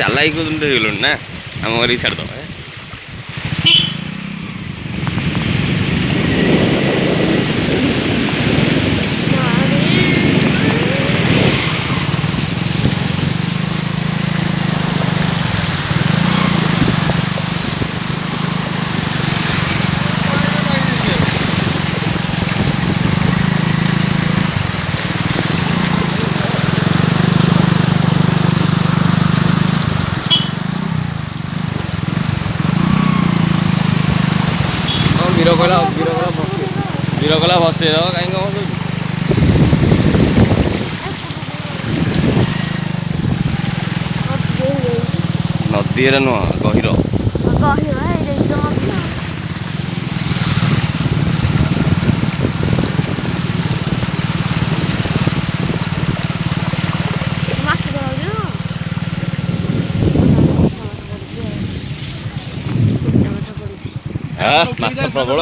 ଚାଲାକି କହୁଛନ୍ତି ହେଇଗଲୁଣି ନା ଆମ ଘରେ ଛାଡ଼ିଦେବା। ବୀର କହିଲା ବସେଇଦବ କାହିଁକି କଣ ନଦୀରେ ନୁହଁ ଗହିର ମାଛ ପ୍ରବଳ।